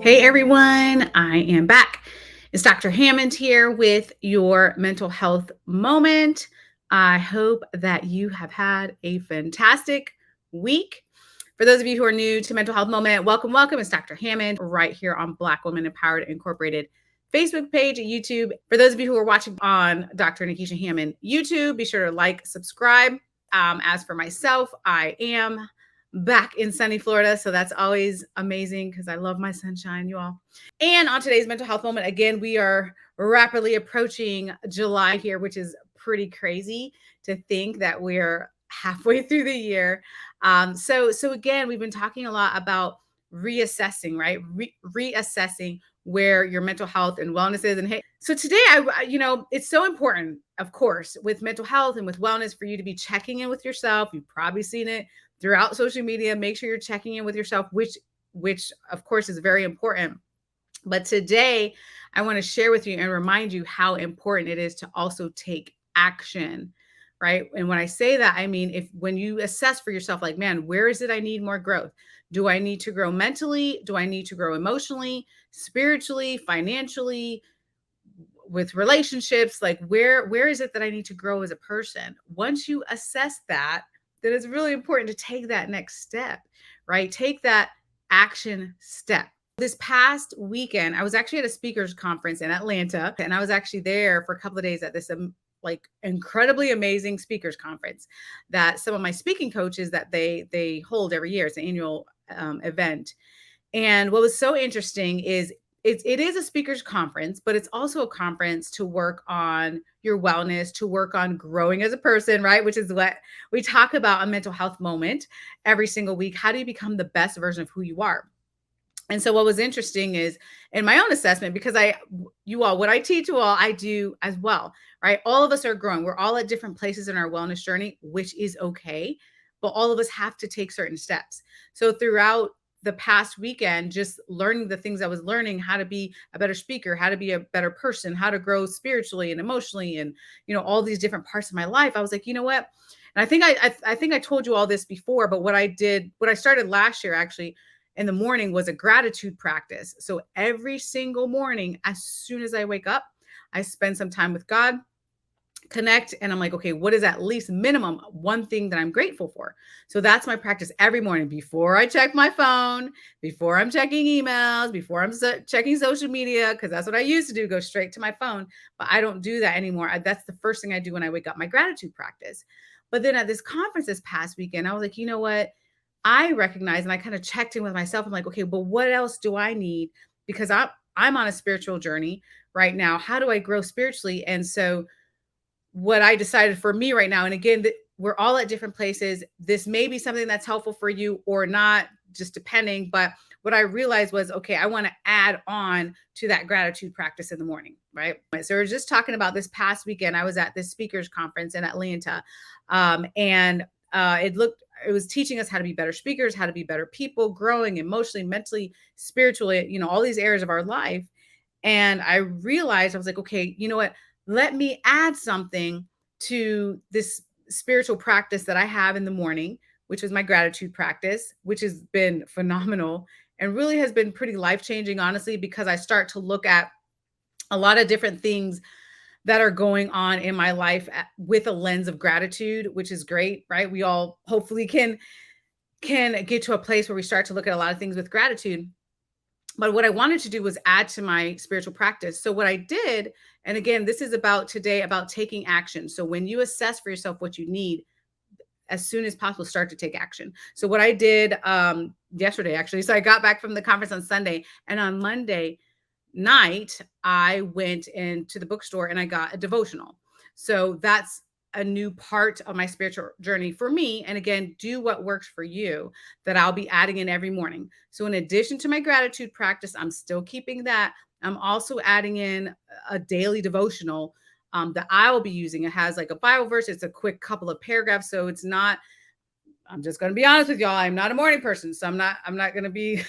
Hey everyone, I am back. It's Dr. Hammond here with your mental health moment. I hope that you have had a fantastic week. For those of you who are new to Mental Health Moment, welcome, welcome. It's Dr. Hammond right here on Black Women Empowered Incorporated Facebook page and YouTube. For those of you who are watching on Dr. Nekeshiahm Hammond YouTube, be sure to like, subscribe. As for myself, I am back in sunny Florida. So that's always amazing because I love my sunshine, you all. And on today's mental health moment, again, we are rapidly approaching July here, which is pretty crazy to think that we're halfway through the year. So again, we've been talking a lot about reassessing, right? Reassessing where your mental health and wellness is. And hey, so today, it's so important, of course, with mental health and with wellness for you to be checking in with yourself. You've probably seen it throughout social media. Make sure you're checking in with yourself, which of course is very important. But today I want to share with you and remind you how important it is to also take action, right? And when I say that, I mean, when you assess for yourself, like, man, where is it I need more growth? Do I need to grow mentally? Do I need to grow emotionally, spiritually, financially, with relationships? Like, where is it that I need to grow as a person? Once you assess that, then it's really important to take that next step, right? Take that action step. This past weekend, I was actually at a speakers conference in Atlanta, and I was actually there for a couple of days at this like incredibly amazing speakers conference that some of my speaking coaches that they hold every year. It's an annual event. And what was so interesting is it is a speakers conference, but it's also a conference to work on your wellness, to work on growing as a person, right? Which is what we talk about on Mental Health Moment every single week. How do you become the best version of who you are? And so what was interesting is in my own assessment, because what I teach you all, I do as well, right? All of us are growing. We're all at different places in our wellness journey, which is okay. But all of us have to take certain steps. So throughout the past weekend, just learning the things I was learning, how to be a better speaker, how to be a better person, how to grow spiritually and emotionally, and all these different parts of my life. I was like, you know what? And I think I told you all this before, but what I started last year actually in the morning was a gratitude practice. So every single morning, as soon as I wake up, I spend some time with God, connect, and I'm like, okay, what is at least minimum one thing that I'm grateful for? So that's my practice every morning before I check my phone, before I'm checking emails, before I'm checking social media, because that's what I used to do, go straight to my phone. But I don't do that anymore. That's the first thing I do when I wake up, my gratitude practice. But then at this conference this past weekend, I was like, you know what? I recognize, and I kind of checked in with myself. I'm like, okay, but what else do I need? Because I'm on a spiritual journey right now. How do I grow spiritually? And so what I decided for me right now, and again, we're all at different places. This may be something that's helpful for you or not, just depending. But what I realized was, okay, I want to add on to that gratitude practice in the morning, right? So we're just talking about this past weekend. I was at this speakers conference in Atlanta, and it was teaching us how to be better speakers, how to be better people, growing emotionally, mentally, spiritually, all these areas of our life. And I realized, I was like, okay, you know what? Let me add something to this spiritual practice that I have in the morning, which is my gratitude practice, which has been phenomenal and really has been pretty life-changing, honestly, because I start to look at a lot of different things that are going on in my life with a lens of gratitude, which is great, right? We all hopefully can get to a place where we start to look at a lot of things with gratitude. But what I wanted to do was add to my spiritual practice. So what I did, and again, this is about today, about taking action. So when you assess for yourself what you need, as soon as possible, start to take action. So what I did yesterday, actually, so I got back from the conference on Sunday, and on Monday night, I went into the bookstore and I got a devotional. So that's a new part of my spiritual journey for me. And again, do what works for you, that I'll be adding in every morning. So in addition to my gratitude practice, I'm still keeping that. I'm also adding in a daily devotional that I will be using. It has like a Bible verse. It's a quick couple of paragraphs. So it's not, I'm just going to be honest with y'all. I'm not a morning person. So I'm not going to be,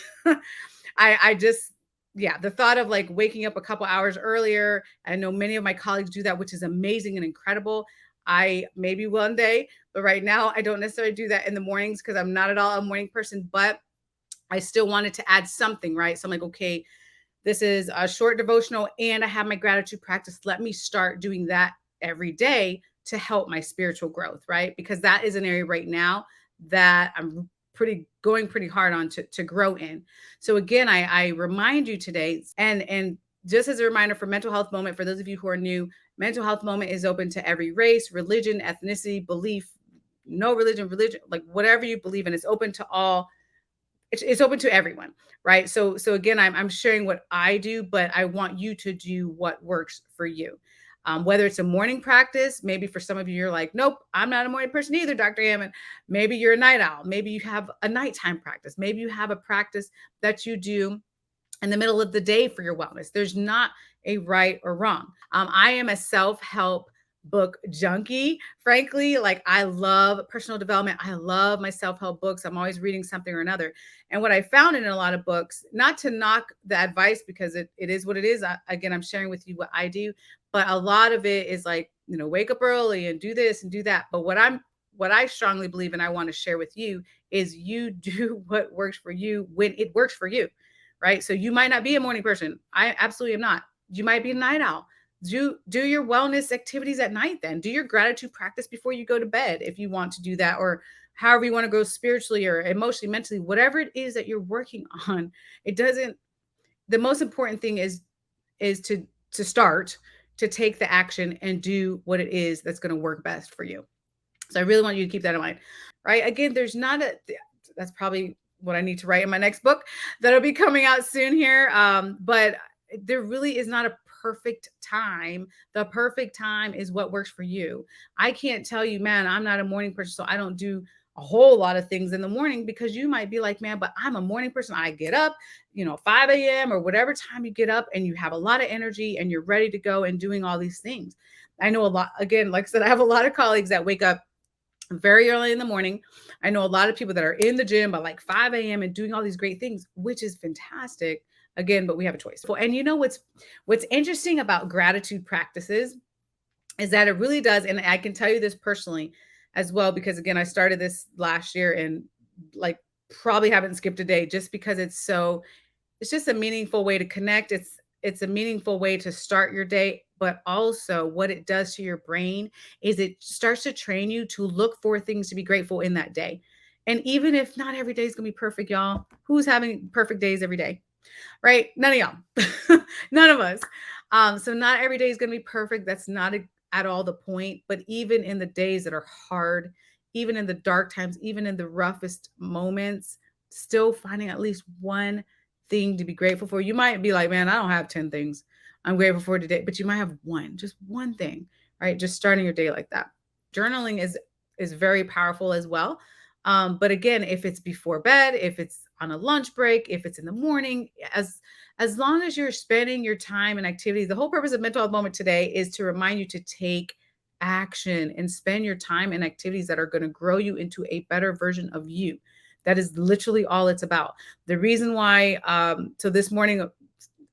I just, yeah, the thought of like waking up a couple hours earlier. I know many of my colleagues do that, which is amazing and incredible. I maybe one day, but right now I don't necessarily do that in the mornings because I'm not at all a morning person, but I still wanted to add something, right? So I'm like, okay, this is a short devotional and I have my gratitude practice. Let me start doing that every day to help my spiritual growth, right? Because that is an area right now that I'm pretty hard on to grow in. So again, I remind you today, and just as a reminder for mental health moment, for those of you who are new, mental health moment is open to every race, religion, ethnicity, belief, no religion, like whatever you believe in, it's open to all, it's open to everyone, right? So again, I'm sharing what I do, but I want you to do what works for you. Whether it's a morning practice, maybe for some of you, you're like, nope, I'm not a morning person either, Dr. Hammond. Maybe you're a night owl. Maybe you have a nighttime practice. Maybe you have a practice that you do in the middle of the day for your wellness. There's not a right or wrong. I am a self help book junkie. Frankly, like I love personal development. I love my self help books. I'm always reading something or another. And what I found in a lot of books, not to knock the advice because it is what it is. Again, I'm sharing with you what I do, but a lot of it is like, wake up early and do this and do that. But what I strongly believe and I want to share with you is you do what works for you when it works for you, right? So you might not be a morning person. I absolutely am not. You might be a night owl. Do your wellness activities at night then. Do your gratitude practice before you go to bed if you want to do that, or however you want to grow spiritually or emotionally, mentally, whatever it is that you're working on. It doesn't, the most important thing is to start, to take the action and do what it is that's going to work best for you. So I really want you to keep that in mind, right? Again, there's not a, that's probably what I need to write in my next book that'll be coming out soon here. But there really is not a perfect time. The perfect time is what works for you. I can't tell you, man, I'm not a morning person, so I don't do a whole lot of things in the morning, because you might be like, man, but I'm a morning person. I get up, 5 a.m. or whatever time you get up and you have a lot of energy and you're ready to go and doing all these things. I know a lot, again, like I said, I have a lot of colleagues that wake up very early in the morning. I know a lot of people that are in the gym by like 5 a.m. and doing all these great things, which is fantastic. Again, but we have a choice. And what's interesting about gratitude practices is that it really does, and I can tell you this personally as well, because again, I started this last year and like probably haven't skipped a day just because it's just a meaningful way to connect. It's a meaningful way to start your day, but also what it does to your brain is it starts to train you to look for things to be grateful in that day. And even if not every day is going to be perfect, y'all, who's having perfect days every day? Right? None of y'all. None of us. So not every day is going to be perfect. That's not at all the point. But even in the days that are hard, even in the dark times, even in the roughest moments, still finding at least one thing to be grateful for. You might be like, man, I don't have 10 things I'm grateful for today, but you might have one, just one thing, right? Just starting your day like that. Journaling is very powerful as well. But again, if it's before bed, if it's on a lunch break, if it's in the morning, as long as you're spending your time and activities, the whole purpose of mental health moment today is to remind you to take action and spend your time in activities that are going to grow you into a better version of you. That is literally all it's about. The reason why, so this morning,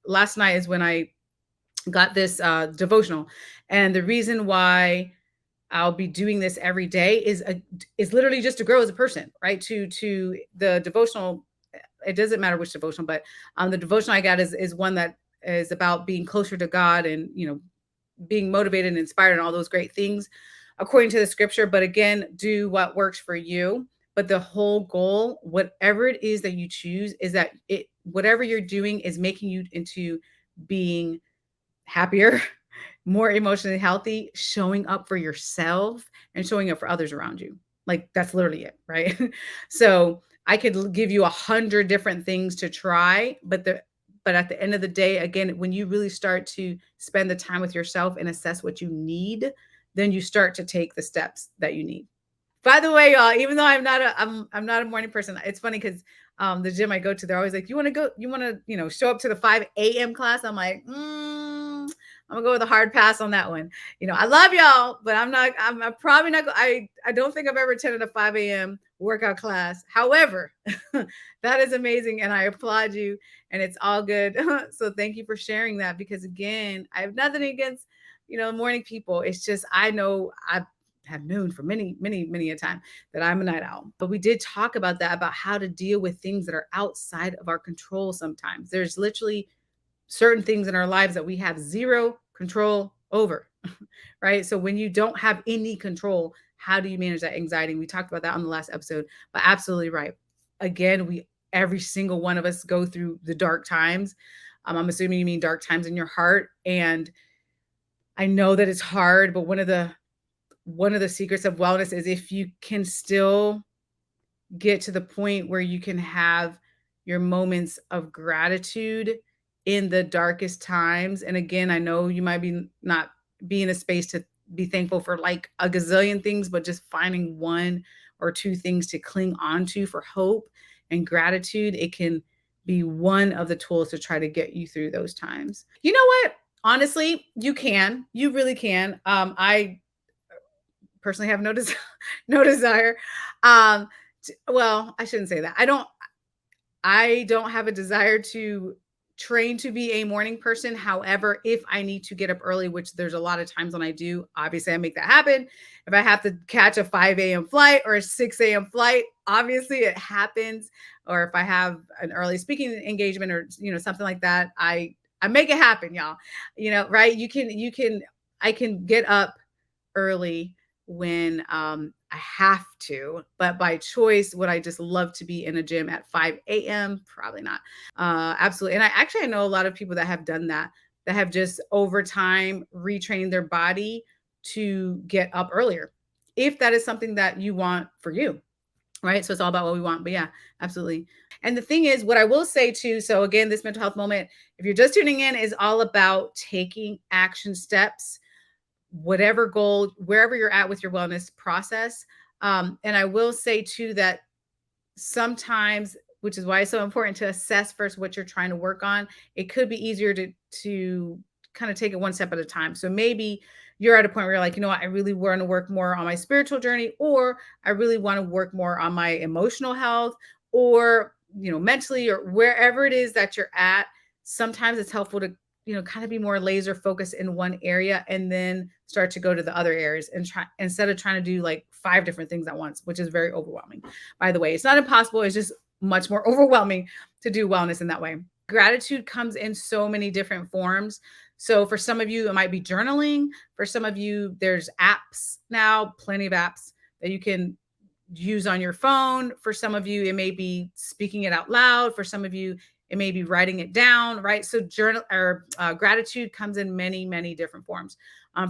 last night is when I got this devotional, and the reason why I'll be doing this every day is literally just to grow as a person, right? To the devotional, it doesn't matter which devotional, but the devotional I got is one that is about being closer to God and being motivated and inspired and all those great things according to the scripture. But again, do what works for you. But the whole goal, whatever it is that you choose, is that whatever you're doing is making you into being happier, more emotionally healthy, showing up for yourself and showing up for others around you. Like that's literally it, right? So I could give you 100 different things to try, but at the end of the day, again, when you really start to spend the time with yourself and assess what you need, then you start to take the steps that you need. By the way, y'all, even though I'm not a morning person, it's funny because the gym I go to, they're always like, you want to, show up to the 5 a.m. class. I'm like, I'm gonna go with a hard pass on that one. I love y'all, but I'm probably not, I don't think I've ever attended a 5 a.m. workout class. However, that is amazing. And I applaud you, and it's all good. So thank you for sharing that, because again, I have nothing against, morning people. It's just, I know have known for many, many, many a time that I'm a night owl. But we did talk about that, about how to deal with things that are outside of our control sometimes. There's literally certain things in our lives that we have zero control over, right? So when you don't have any control, how do you manage that anxiety? We talked about that on the last episode, but absolutely right. Again, every single one of us go through the dark times. I'm assuming you mean dark times in your heart. And I know that it's hard, but one of the secrets of wellness is if you can still get to the point where you can have your moments of gratitude in the darkest times. And again, I know you might be not be in a space to be thankful for like a gazillion things, but just finding one or two things to cling on to for hope and gratitude, it can be one of the tools to try to get you through those times. You know what? Honestly, you can. You really can. I personally have no no desire. Well, I shouldn't say that. I don't have a desire to train to be a morning person. However, if I need to get up early, which there's a lot of times when I do, obviously I make that happen. If I have to catch a 5 a.m. flight or a 6 a.m. flight, obviously it happens. Or if I have an early speaking engagement or something like that, I make it happen, y'all. Right? You can I can get up early when I have to, but by choice, would I just love to be in a gym at 5 a.m.? Probably not. Absolutely. And I know a lot of people that have done that, that have just over time retrained their body to get up earlier, if that is something that you want for you. Right. So it's all about what we want. But yeah, absolutely. And the thing is, what I will say too, so again, this mental health moment, if you're just tuning in, is all about taking action steps, whatever goal, wherever you're at with your wellness process. And I will say too that sometimes, which is why it's so important to assess first what you're trying to work on. It could be easier to kind of take it one step at a time. So maybe you're at a point where you're like, you know what, I really want to work more on my spiritual journey, or I really want to work more on my emotional health, or mentally, or wherever it is that you're at. Sometimes it's helpful to kind of be more laser focused in one area and then start to go to the other areas and try, instead of trying to do like 5 different things at once, which is very overwhelming. By the way, it's not impossible. It's just much more overwhelming to do wellness in that way. Gratitude comes in so many different forms. So for some of you, it might be journaling. For some of you, there's apps now, plenty of apps that you can use on your phone. For some of you, it may be speaking it out loud. For some of you, it may be writing it down, right? So journal or gratitude comes in many, many different forms.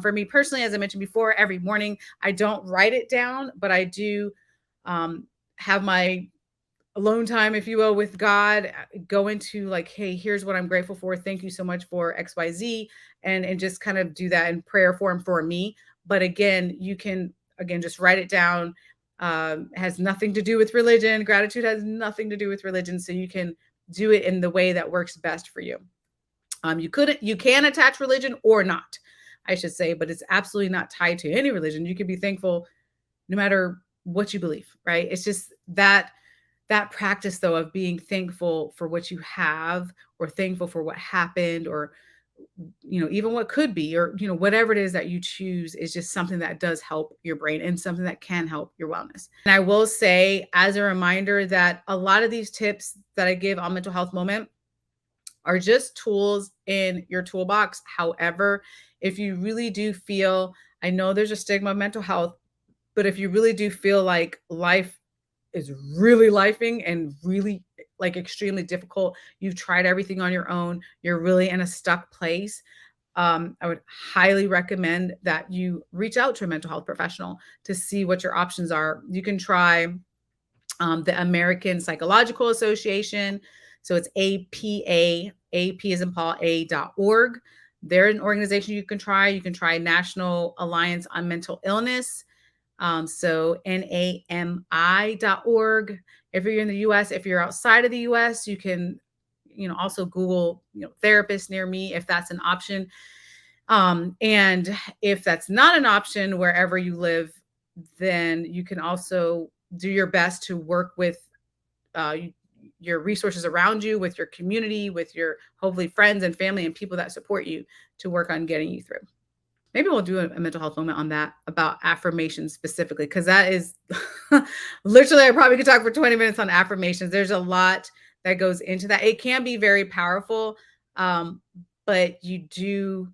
For me personally, as I mentioned before, every morning I don't write it down, but I do have my alone time, if you will, with God. Go into like, hey, here's what I'm grateful for. Thank you so much for XYZ, and just kind of do that in prayer form for me. But again, you can just write it down. Has nothing to do with religion. Gratitude has nothing to do with religion, so you can do it in the way that works best for you. You can attach religion or not, I should say, but it's absolutely not tied to any religion. You can be thankful no matter what you believe, right? It's just that practice though of being thankful for what you have, or thankful for what happened, or even what could be, or whatever it is that you choose, is just something that does help your brain and something that can help your wellness. And I will say, as a reminder, that a lot of these tips that I give on Mental Health Moment are just tools in your toolbox. However, if you really do feel, I know there's a stigma of mental health, but if you really do feel like life is really lifing and really like extremely difficult, you've tried everything on your own, you're really in a stuck place, I would highly recommend that you reach out to a mental health professional to see what your options are. You can try the American Psychological Association. So it's APA, AP as in Paul, A.org. They're an organization you can try. You can try National Alliance on Mental Illness. So NAMI.org. If you're in the US, if you're outside of the US, you can, also Google, therapists near me, if that's an option. And if that's not an option wherever you live, then you can also do your best to work with your resources around you, with your community, with your hopefully friends and family and people that support you, to work on getting you through. maybe we'll do a mental health moment on that about affirmations specifically, because that is literally, I probably could talk for 20 minutes on affirmations. There's a lot that goes into that. It can be very powerful, um, but you do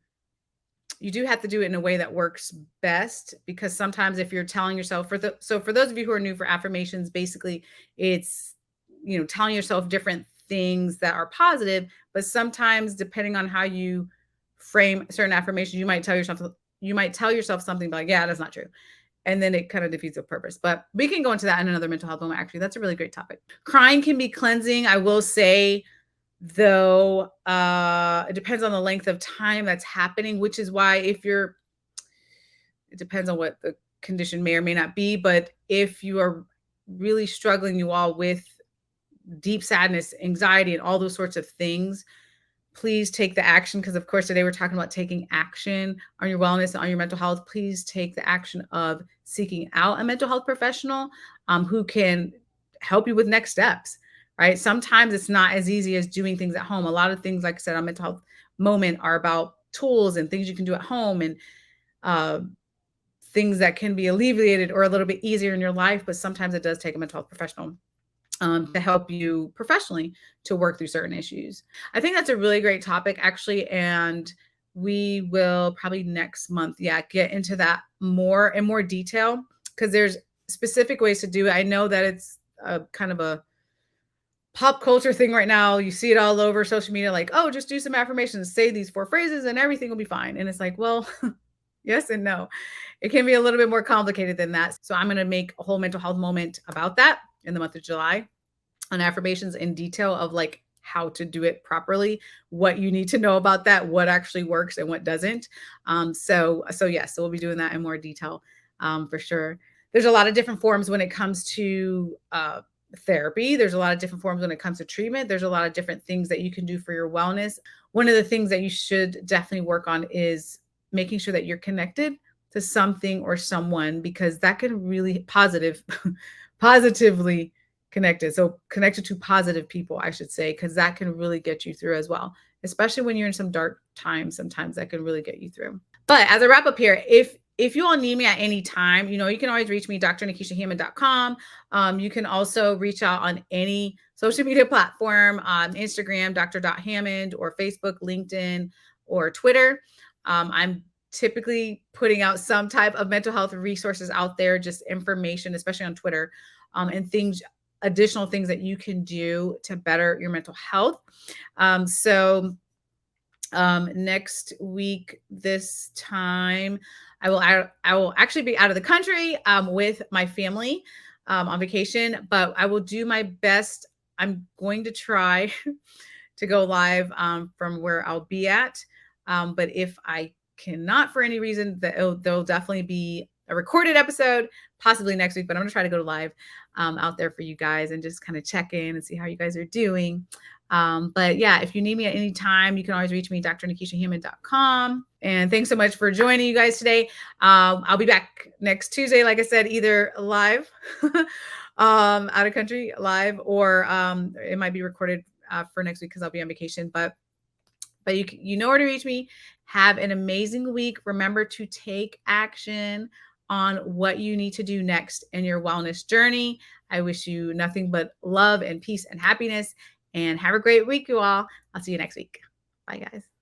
have to do it in a way that works best, because sometimes if you're telling yourself for those of you who are new, for affirmations, basically it's, telling yourself different things that are positive, but sometimes depending on how you frame certain affirmations, you might tell yourself something like, yeah, that's not true. And then it kind of defeats the purpose. But we can go into that in another mental health moment. Actually, that's a really great topic. Crying can be cleansing. I will say, though, it depends on the length of time that's happening, which is why it depends on what the condition may or may not be, but if you are really struggling, you all, with deep sadness, anxiety, and all those sorts of things, please take the action, because of course today we're talking about taking action on your wellness and on your mental health. Please take the action of seeking out a mental health professional, who can help you with next steps, right? Sometimes it's not as easy as doing things at home. A lot of things, like I said, on mental health moment, are about tools and things you can do at home, and uh, things that can be alleviated or a little bit easier in your life. But sometimes it does take a mental health professional, to help you professionally to work through certain issues. I think that's a really great topic, actually. And we will probably next month, yeah, get into that more in more detail, because there's specific ways to do it. I know that it's a kind of a pop culture thing right now. You see it all over social media, like, oh, just do some affirmations, say these 4 phrases, and everything will be fine. And it's like, well, yes and no. It can be a little bit more complicated than that. So I'm going to make a whole mental health moment about that in the month of July, on affirmations in detail, of like how to do it properly, what you need to know about that, what actually works and what doesn't. So yes, so we'll be doing that in more detail, for sure. There's a lot of different forms when it comes to therapy. There's a lot of different forms when it comes to treatment. There's a lot of different things that you can do for your wellness. One of the things that you should definitely work on is making sure that you're connected to something or someone, because that can really positively connected. So connected to positive people, I should say, because that can really get you through as well, especially when you're in some dark times. Sometimes that can really get you through. But as a wrap up here, if you all need me at any time, you can always reach me, dr.nekeshiahm.com. You can also reach out on any social media platform, Instagram, dr.hammond, or Facebook, LinkedIn, or Twitter. I'm typically putting out some type of mental health resources out there, just information, especially on Twitter, and additional things that you can do to better your mental health. Next week, this time, I will actually be out of the country, with my family, on vacation, but I will do my best. I'm going to try to go live, from where I'll be at. But if I cannot for any reason, there'll definitely be a recorded episode, possibly next week, but I'm going to try to go live, out there for you guys, and just kind of check in and see how you guys are doing. But yeah, if you need me at any time, you can always reach me, dr.nekeshiahm.com. And thanks so much for joining you guys today. I'll be back next Tuesday, like I said, either live, out of country live, or it might be recorded for next week, because I'll be on vacation. But you know where to reach me. Have an amazing week. Remember to take action on what you need to do next in your wellness journey. I wish you nothing but love and peace and happiness, and have a great week, you all. I'll see you next week. Bye, guys.